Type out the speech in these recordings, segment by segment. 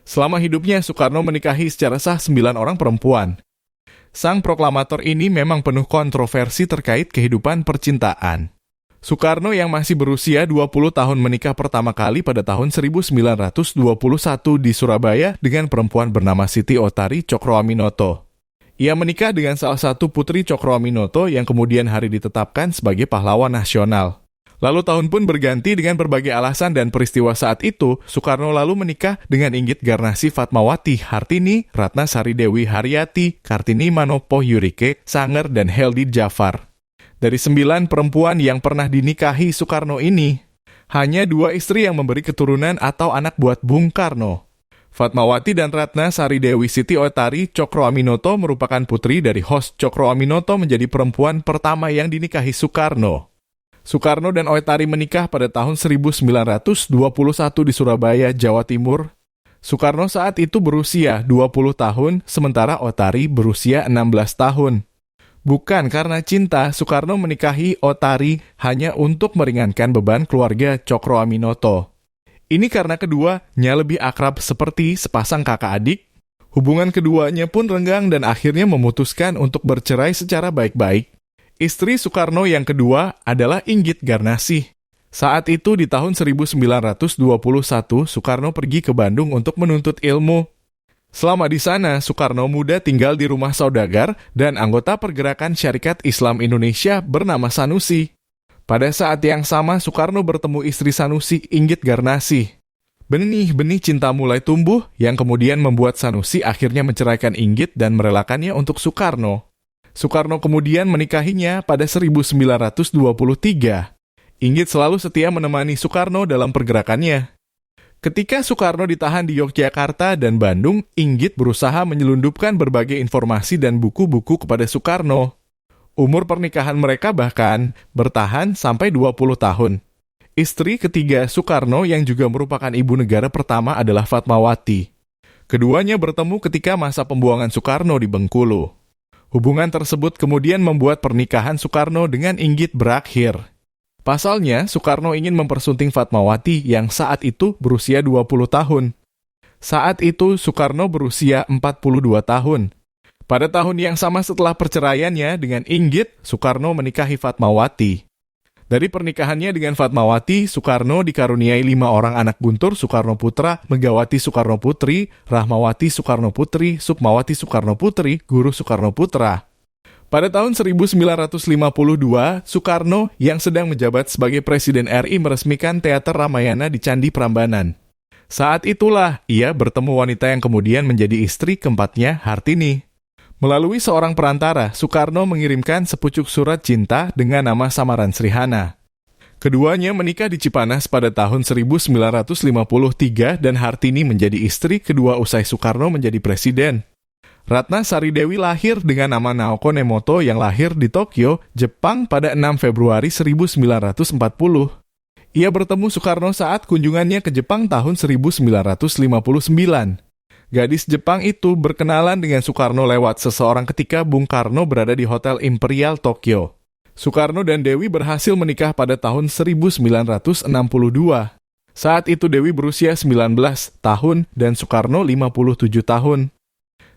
Selama hidupnya, Soekarno menikahi secara sah 9 orang perempuan. Sang proklamator ini memang penuh kontroversi terkait kehidupan percintaan. Soekarno yang masih berusia 20 tahun menikah pertama kali pada tahun 1921 di Surabaya dengan perempuan bernama Siti Otari Cokroaminoto. Ia menikah dengan salah satu putri Cokroaminoto yang kemudian hari ditetapkan sebagai pahlawan nasional. Lalu tahun pun berganti dengan berbagai alasan dan peristiwa saat itu, Soekarno lalu menikah dengan Inggit Garnasih Fatmawati Hartini, Ratna Sari Dewi Haryati, Kartini Manopo Yurike, Sanger, dan Heldi Jafar. Dari 9 perempuan yang pernah dinikahi Soekarno ini, hanya 2 istri yang memberi keturunan atau anak buat Bung Karno. Fatmawati dan Ratna Sari Dewi Siti Otari Cokroaminoto merupakan putri dari host Cokroaminoto menjadi perempuan pertama yang dinikahi Soekarno. Soekarno dan Otari menikah pada tahun 1921 di Surabaya, Jawa Timur. Soekarno saat itu berusia 20 tahun, sementara Otari berusia 16 tahun. Bukan karena cinta, Soekarno menikahi Otari hanya untuk meringankan beban keluarga Cokroaminoto. Ini karena keduanya lebih akrab seperti sepasang kakak adik. Hubungan keduanya pun renggang dan akhirnya memutuskan untuk bercerai secara baik-baik. Istri Soekarno yang kedua adalah Inggit Garnasih. Saat itu di tahun 1921, Soekarno pergi ke Bandung untuk menuntut ilmu. Selama di sana, Soekarno muda tinggal di rumah saudagar dan anggota pergerakan Syarikat Islam Indonesia bernama Sanusi. Pada saat yang sama, Soekarno bertemu istri Sanusi, Inggit Garnasih. Benih-benih cinta mulai tumbuh yang kemudian membuat Sanusi akhirnya menceraikan Inggit dan merelakannya untuk Soekarno. Soekarno kemudian menikahinya pada 1923. Inggit selalu setia menemani Soekarno dalam pergerakannya. Ketika Soekarno ditahan di Yogyakarta dan Bandung, Inggit berusaha menyelundupkan berbagai informasi dan buku-buku kepada Soekarno. Umur pernikahan mereka bahkan bertahan sampai 20 tahun. Istri ketiga Soekarno yang juga merupakan ibu negara pertama adalah Fatmawati. Keduanya bertemu ketika masa pembuangan Soekarno di Bengkulu. Hubungan tersebut kemudian membuat pernikahan Soekarno dengan Inggit berakhir. Pasalnya, Soekarno ingin mempersunting Fatmawati yang saat itu berusia 20 tahun. Saat itu, Soekarno berusia 42 tahun. Pada tahun yang sama setelah perceraiannya dengan Inggit, Soekarno menikahi Fatmawati. Dari pernikahannya dengan Fatmawati, Soekarno dikaruniai 5 orang anak guntur Soekarno Putra, Megawati Soekarno Putri, Rahmawati Soekarno Putri, Sukmawati Soekarno Putri, Guru Soekarno Putra. Pada tahun 1952, Soekarno yang sedang menjabat sebagai Presiden RI meresmikan Teater Ramayana di Candi Prambanan. Saat itulah ia bertemu wanita yang kemudian menjadi istri keempatnya, Hartini. Melalui seorang perantara, Soekarno mengirimkan sepucuk surat cinta dengan nama samaran Srihana. Keduanya menikah di Cipanas pada tahun 1953 dan Hartini menjadi istri kedua usai Soekarno menjadi presiden. Ratna Sari Dewi lahir dengan nama Naoko Nemoto yang lahir di Tokyo, Jepang pada 6 Februari 1940. Ia bertemu Soekarno saat kunjungannya ke Jepang tahun 1959. Gadis Jepang itu berkenalan dengan Soekarno lewat seseorang ketika Bung Karno berada di Hotel Imperial Tokyo. Soekarno dan Dewi berhasil menikah pada tahun 1962. Saat itu Dewi berusia 19 tahun dan Soekarno 57 tahun.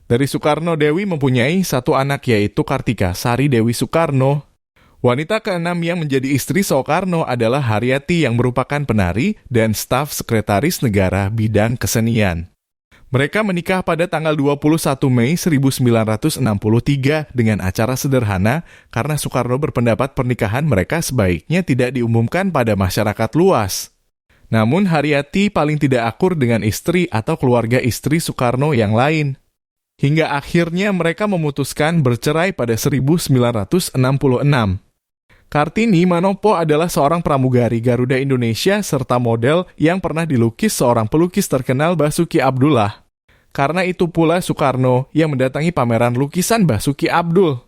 Dari Soekarno, Dewi mempunyai satu anak yaitu Kartika Sari Dewi Soekarno. Wanita keenam yang menjadi istri Soekarno adalah Haryati yang merupakan penari dan staf sekretaris negara bidang kesenian. Mereka menikah pada tanggal 21 Mei 1963 dengan acara sederhana karena Soekarno berpendapat pernikahan mereka sebaiknya tidak diumumkan pada masyarakat luas. Namun Haryati paling tidak akur dengan istri atau keluarga istri Soekarno yang lain. Hingga akhirnya mereka memutuskan bercerai pada 1966. Kartini Manopo adalah seorang pramugari Garuda Indonesia serta model yang pernah dilukis seorang pelukis terkenal Basuki Abdullah. Karena itu pula Soekarno yang mendatangi pameran lukisan Basuki Abdul.